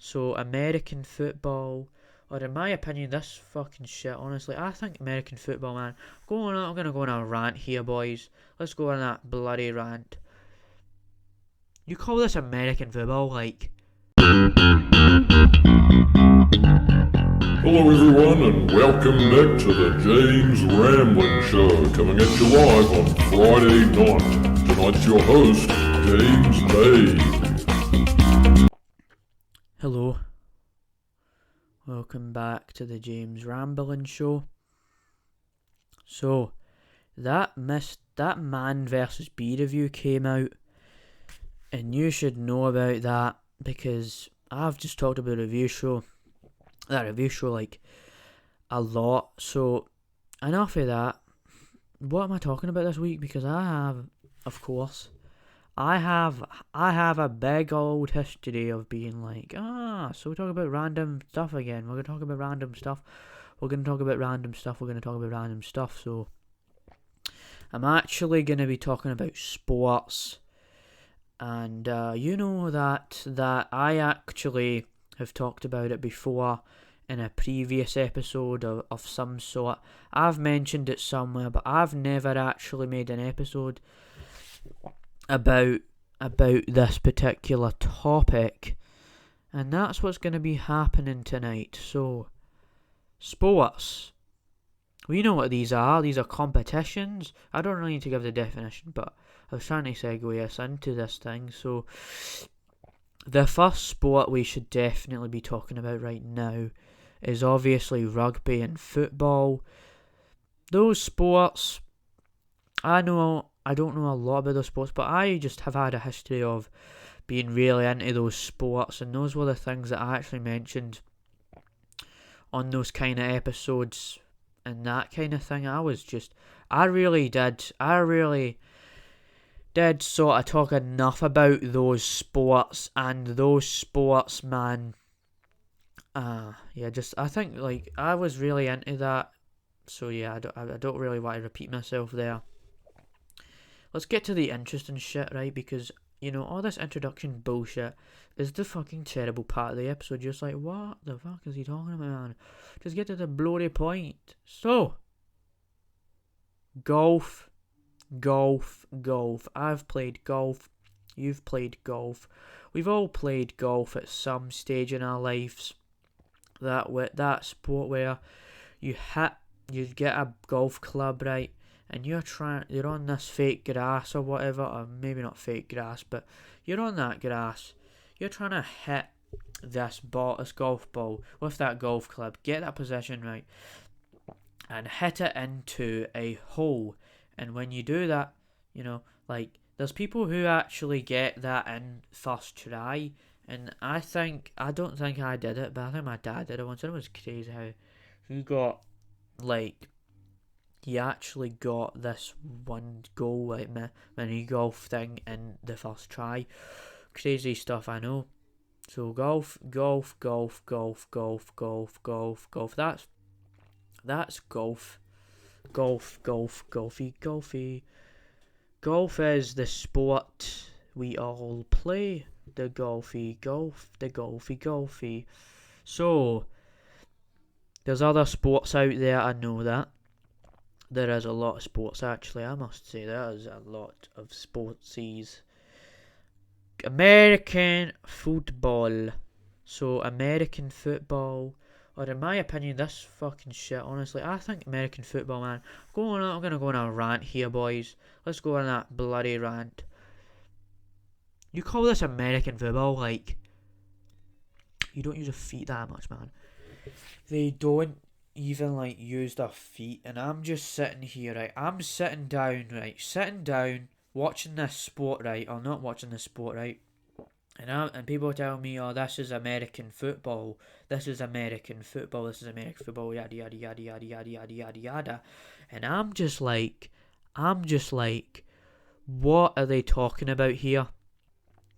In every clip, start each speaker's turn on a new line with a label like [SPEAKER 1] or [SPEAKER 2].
[SPEAKER 1] So American football, or in my opinion, this fucking shit. Honestly, I think American football, man. I'm gonna go on a rant here, boys. Let's go on that bloody rant. You call this American football, like?
[SPEAKER 2] Hello everyone and welcome back to the James Ramblin' Show, coming at you live on Friday night. Tonight's your host, James May.
[SPEAKER 1] Hello. Welcome back to the James Ramblin' Show. So, that Man vs. Bee review came out, and you should know about that because I've just talked about that review show like a lot. So enough of that. What am I talking about this week? Because I have a big old history of being like, so we talk about random stuff again. We're gonna talk about random stuff. We're gonna talk about random stuff. We're gonna talk about random stuff. So I'm actually gonna be talking about sports, and you know that I actually have talked about it before in a previous episode of some sort. I've mentioned it somewhere, but I've never actually made an episode about this particular topic, and that's what's going to be happening tonight. So, sports. We know what these are. These are competitions. I don't really need to give the definition, but I was trying to segue us into this thing. So, the first sport we should definitely be talking about right now is obviously rugby and football. Those sports, I don't know a lot about those sports, but I just have had a history of being really into those sports, and those were the things that I actually mentioned on those kind of episodes and that kind of thing. I really did sort of talk enough about those sports, and those sports, man. I think like I was really into that. So yeah, I don't really want to repeat myself there. Let's get to the interesting shit, right? Because, you know, all this introduction bullshit is the fucking terrible part of the episode. You're just like, what the fuck is he talking about, man? Just get to the bloody point. So, golf. I've played golf. You've played golf. We've all played golf at some stage in our lives. That sport where you get a golf club, right? And you're on this fake grass or whatever, or maybe not fake grass, but you're on that grass. You're trying to hit this golf ball with that golf club, get that position right, and hit it into a hole. And when you do that, you know, like, there's people who actually get that in first try, and I don't think I did it, but I think my dad did it once, and it was crazy how he actually got this one goal, like mini golf thing in the first try. Crazy stuff, I know. So golf. That's golf. Golfy. Golf is the sport we all play. The golfy. So, there's other sports out there, I know that. There is a lot of sports, actually, I must say. There is a lot of sportsies. American football. So, American football, or in my opinion, this fucking shit, honestly, I think American football, man. I'm gonna go on a rant here, boys. Let's go on that bloody rant. You call this American football, like, you don't use your feet that much, man. They don't even like use their feet, and I'm just sitting here, right? I'm sitting down, watching this sport, right? Or not watching this sport, right? And people tell me, oh, this is American football, yada yada yada yada yada yada yada yada, and I'm just like, what are they talking about here?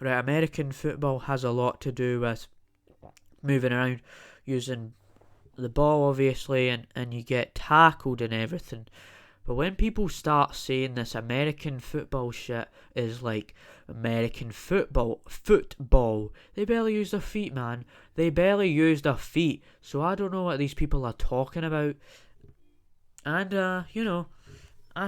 [SPEAKER 1] Right, American football has a lot to do with moving around, using the ball, obviously, and you get tackled and everything. But when people start saying this American football shit is like American football, they barely use their feet, man. They barely use their feet. So I don't know what these people are talking about. And, I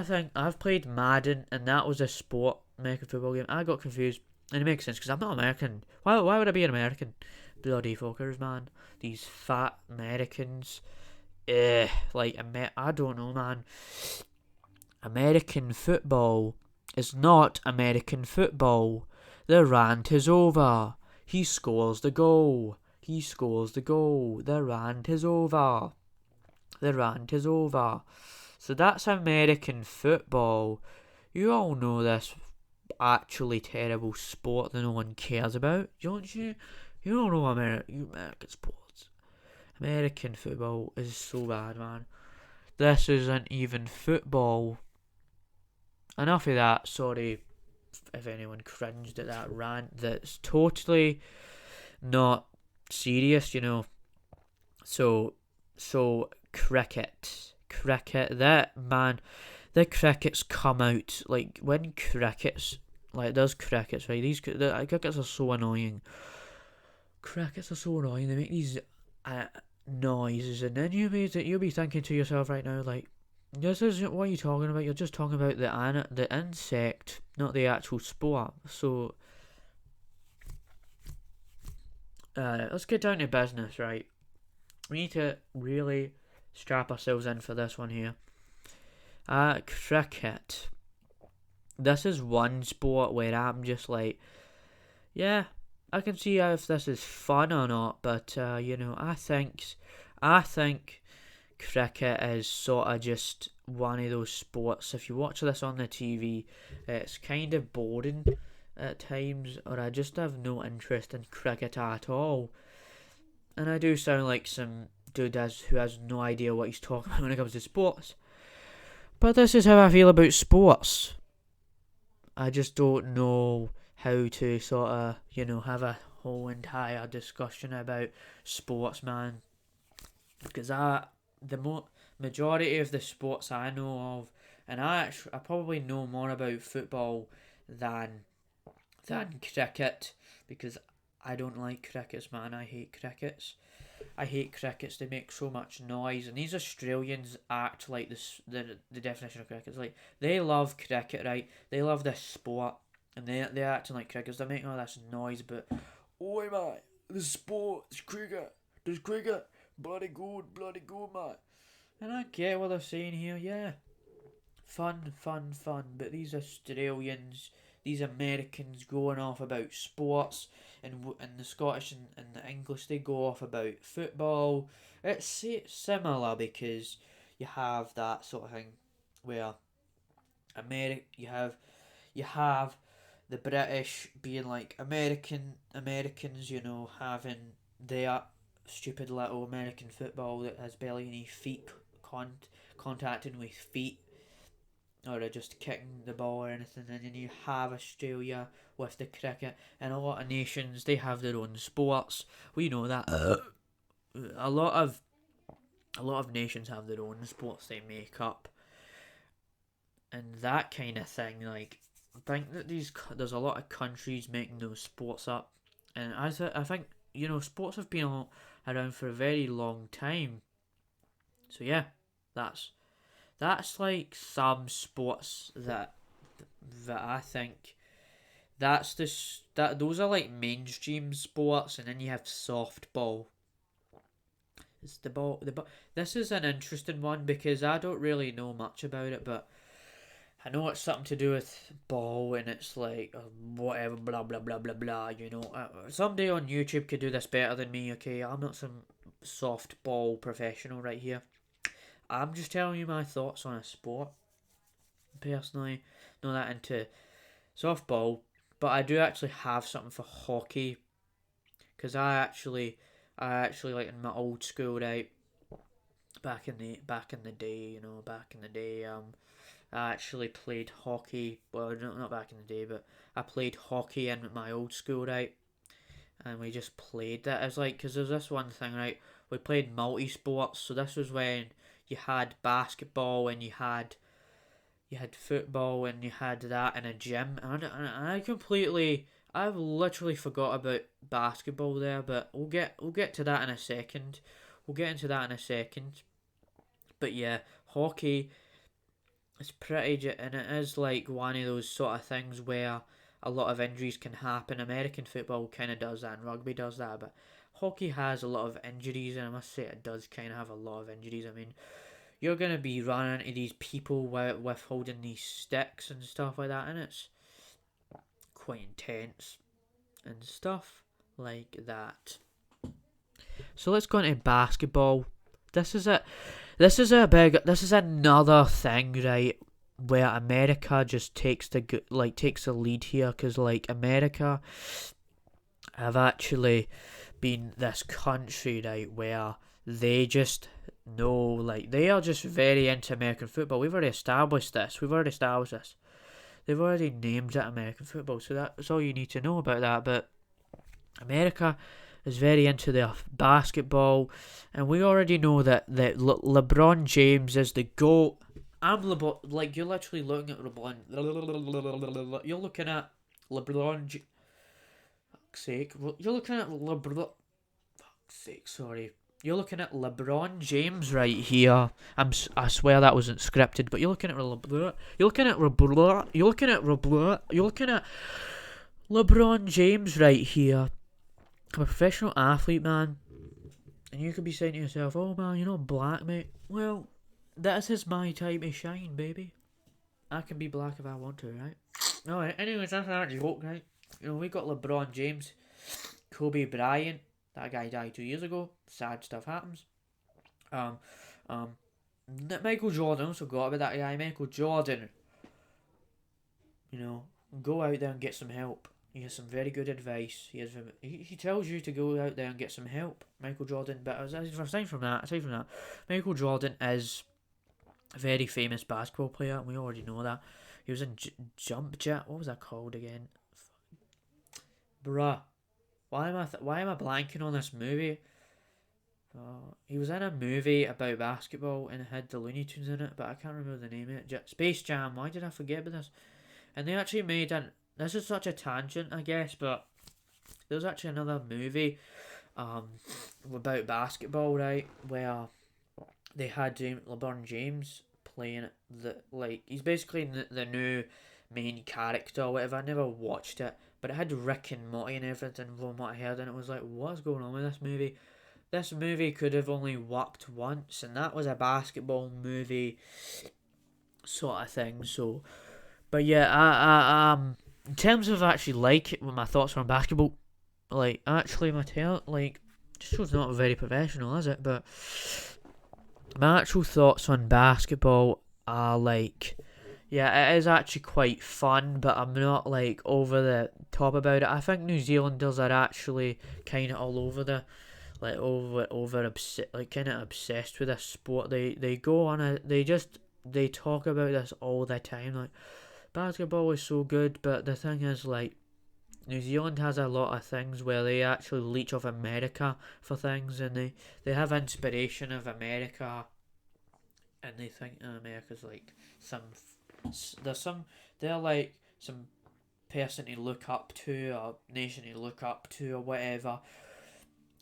[SPEAKER 1] think I've played Madden, and that was a sport, American football game. I got confused, and it makes sense, because I'm not American. Why would I be an American? Bloody fuckers, man. These fat Americans. I don't know, man. American football is not American football. The rant is over. He scores the goal. The rant is over. So that's American football. You all know this actually terrible sport that no one cares about, don't you? You don't know American sports. American football is so bad, man. This isn't even football. Enough of that. Sorry if anyone cringed at that rant. That's totally not serious, So cricket. That, man, the crickets come out, like, when crickets, like, there's crickets, right? The crickets are so annoying. They make these noises, and then you'll be thinking to yourself right now, like, this isn't what you're talking about. You're just talking about the insect, not the actual sport. So, let's get down to business, right? We need to really strap ourselves in for this one here. Cricket. This is one sport where I'm just like, yeah, I can see if this is fun or not, but I think cricket is sort of just one of those sports. If you watch this on the TV, it's kind of boring at times, or I just have no interest in cricket at all. And I do sound like some dude who has no idea what he's talking about when it comes to sports. But this is how I feel about sports. I just don't know how to sort of, have a whole entire discussion about sports, man. Because the majority of the sports I know of, and I probably know more about football than cricket, because I don't like crickets, man. I hate crickets. They make so much noise, and these Australians act like this. The definition of cricket is like, they love cricket, right? They love this sport, and they're acting like crickets. They're making all this noise, but oi, man, the sport, it's cricket. There's cricket, bloody good, man. And I get what they're saying here, yeah. Fun. But these Australians, these Americans going off about sports, and the Scottish and the English, they go off about football. It's similar, because you have that sort of thing where you have the British being like Americans, having their stupid little American football that has barely any feet contacting with feet, or just kicking the ball or anything. And then you have Australia with the cricket, and a lot of nations, they have their own sports. We know that a lot of nations have their own sports they make up, and that kind of thing. Like, I think that there's a lot of countries making those sports up, and I think sports have been around for a very long time. So yeah, that's like some sports that I think those are like mainstream sports, and then you have softball. It's the ball. This is an interesting one, because I don't really know much about it, but I know it's something to do with ball, and it's like whatever, blah blah blah blah blah. Somebody on YouTube could do this better than me. Okay, I'm not some softball professional right here. I'm just telling you my thoughts on a sport. Personally, not that into softball, but I do actually have something for hockey, because I actually like in my old school, right, back in the day, I actually played hockey. Well, not back in the day, but I played hockey in my old school, right, and we just played that. It's like, because there's this one thing, right, we played multi-sports, so this was when you had basketball, and you had you had football, and you had that in a gym. And I've literally forgot about basketball there, but we'll get to that in a second. We'll get into that in a second. But yeah, hockey is and it is like one of those sort of things where a lot of injuries can happen. American football kind of does that, and rugby does that, but hockey has a lot of injuries, and I must say it does kind of have a lot of injuries. I mean, you're going to be running into these people with holding these sticks and stuff like that, and it's quite intense and stuff like that. So let's go into basketball. This is it. This is another thing, right? Where America just takes the lead here, because like America have actually been this country, right, where they just know, like, they are just very into American football. We've already established this. They've already named it American football, so that's all you need to know about that. But America is very into their basketball, and we already know that LeBron James is the GOAT. Like, you're literally looking at LeBron. You're looking at LeBron. Fuck's sake. You're looking at LeBron. Fuck's sake, sorry. You're looking at LeBron James right here. I swear that wasn't scripted, but you're looking at LeBron James right here. I'm a professional athlete, man. And you could be saying to yourself, oh man, you're not black, mate. Well, this is my time to shine, baby. I can be black if I want to, right? Alright, anyways, that's our joke, right? You know, we got LeBron James, Kobe Bryant. That guy died 2 years ago. Sad stuff happens. Michael Jordan, also got about that guy. Michael Jordan, you know, go out there and get some help. He has some very good advice. He tells you to go out there and get some help, Michael Jordan. But aside from that, Michael Jordan is a very famous basketball player, and we already know that. He was in Jump Jet. What was that called again? Bruh. Why am I blanking on this movie? He was in a movie about basketball and it had the Looney Tunes in it, but I can't remember the name of it. Space Jam. Why did I forget about this? And they actually made this is such a tangent, I guess, but there's actually another movie about basketball, right, where they had LeBron James playing he's basically the new main character or whatever. I never watched it, but it had Rick and Morty and everything from what I heard, and it was like, what's going on with this movie? This movie could have only worked once, and that was a basketball movie sort of thing. So, but yeah, in terms of actually my thoughts on basketball, actually this show's not very professional, is it? But my actual thoughts on basketball are yeah, it is actually quite fun, but I'm not over the top about it. I think New Zealanders are actually kind of all over the kind of obsessed with this sport. They go on they talk about this all the time. Basketball is so good, but the thing is, New Zealand has a lot of things where they actually leech off America for things, and they have inspiration of America, and they think America's they're some person to look up to, or nation to look up to, or whatever,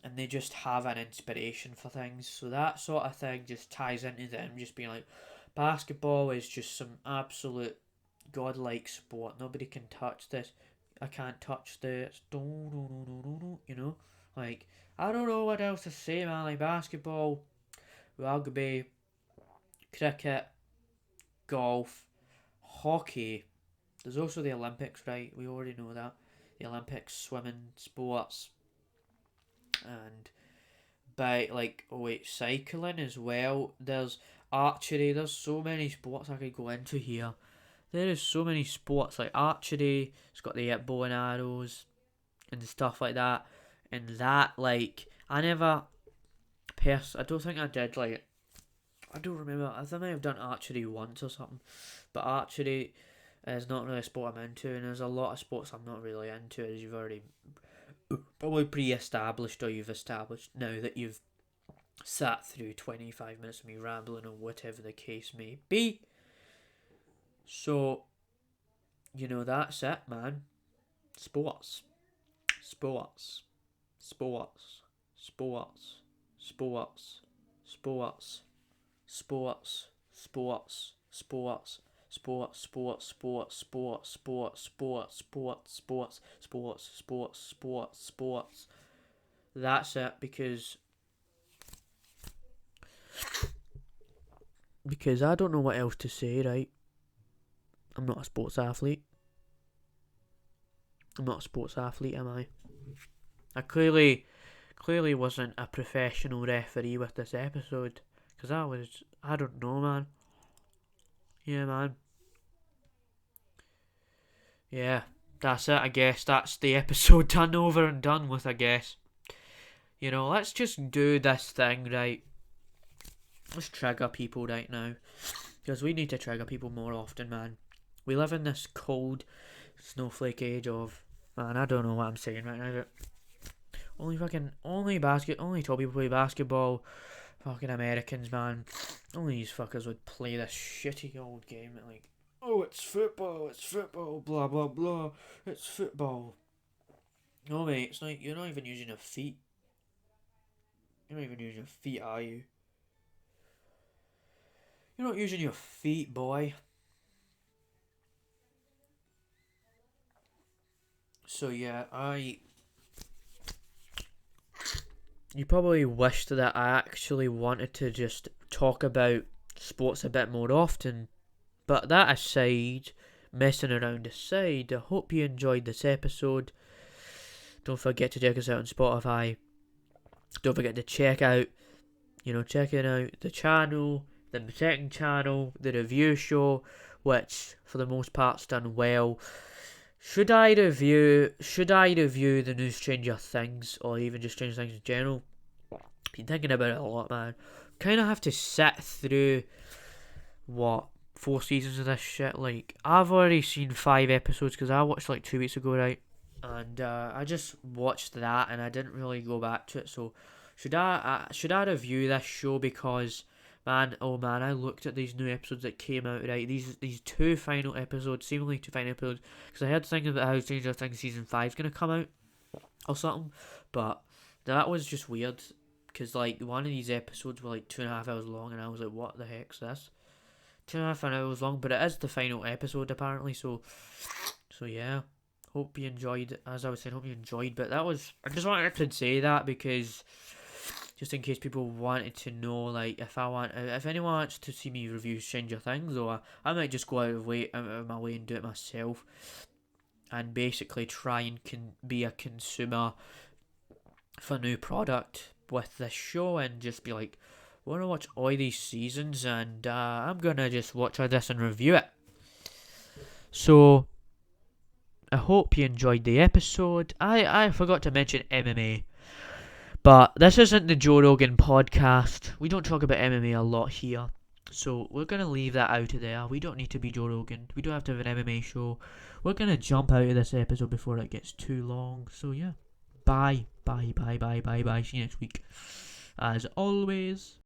[SPEAKER 1] and they just have an inspiration for things. So that sort of thing just ties into them just being like, basketball is just some absolute godlike sport. Nobody can touch this. I can't touch this. You know, I don't know what else to say, man. Basketball, rugby, cricket, golf, hockey. There's also the Olympics, right? We already know that. The Olympics, swimming, sports, and cycling as well. There's archery. There's so many sports I could go into here. There is so many sports, archery. It's got the bow and arrows and stuff like that. And that, I never I don't think I did, I don't remember. I think I may have done archery once or something. But archery is not really a sport I'm into, and there's a lot of sports I'm not really into, as you've already probably pre-established, or you've established now that you've sat through 25 minutes of me rambling or whatever the case may be. So, that's it, man. Sports. Sports. Sports. Sports. Sports. Sports. Sports. Sports. Sports. Sports, sports, sports, sports, sports, sports, sports, sports, sports, sports, sports, sports. That's it, because I don't know what else to say, right? I'm not a sports athlete. Am I? I clearly wasn't a professional referee with this episode, because I don't know, man. Yeah, man. Yeah, that's it, I guess. That's the episode done, over and done with, I guess. Let's just do this thing, right? Let's trigger people right now. Because we need to trigger people more often, man. We live in this cold, snowflake age of... Man, I don't know what I'm saying right now, but... Only tall people play basketball. Fucking Americans, man. Only these fuckers would play this shitty old game at like, oh, it's football, blah blah blah, it's football. No, mate, it's not. You're not even using your feet. You're not even using your feet, are you? You're not using your feet, boy. So yeah, you probably wished that I actually wanted to just talk about sports a bit more often. But that aside, messing around aside, I hope you enjoyed this episode. Don't forget to check us out on Spotify. Don't forget to checking out the channel, the second channel, the review show, which for the most part's done well. Should I review the new Stranger Things, or even just Stranger Things in general? Been thinking about it a lot, man. Kind of have to sit through 4 seasons of this shit. Like, I've already seen 5 episodes because I watched like 2 weeks ago, right? And I just watched that and I didn't really go back to it. So should I review this show? Because man, I looked at these new episodes that came out, right? These seemingly 2 final episodes, because I heard things about how Stranger Things season 5 is gonna come out or something, but that was just weird, because like one of these episodes were like 2.5 hours long, and I was like, what the heck's this? 2.5 hours long, but it is the final episode apparently. So yeah. Hope you enjoyed. As I was saying, hope you enjoyed. But I just wanted to say that because, just in case people wanted to know, like, if anyone wants to see me review Stranger Things, or I might just go out of my way and do it myself, and basically try and be a consumer for new product with this show, and just be like, I want to watch all these seasons, and I'm gonna just watch this and review it. So I hope you enjoyed the episode. I forgot to mention MMA. But this isn't the Joe Rogan podcast. We don't talk about MMA a lot here. So we're going to leave that out of there. We don't need to be Joe Rogan. We don't have to have an MMA show. We're going to jump out of this episode before it gets too long. So yeah. Bye. Bye. See you next week. As always.